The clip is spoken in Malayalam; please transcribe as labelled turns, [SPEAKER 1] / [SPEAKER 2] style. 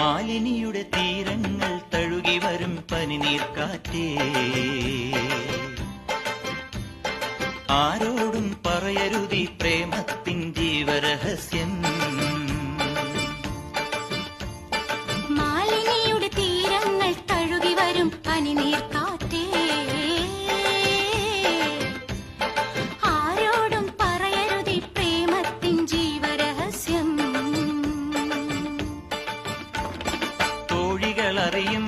[SPEAKER 1] മാലിനിയുടെ തീരങ്ങൾ തഴുകി വരും പനിനീർക്കാറ്റേ, ആരോടും പറയരുതി പ്രേമത്തിൻ ജീവരഹസ്യം.
[SPEAKER 2] മാലിനിയുടെ തീരങ്ങൾ തഴുകി വരും പനിനീർക്കാറ്റേ, ആരോടും പറയരുതി പ്രേമത്തിൻ ജീവരഹസ്യം.
[SPEAKER 1] തോഴികളറിയും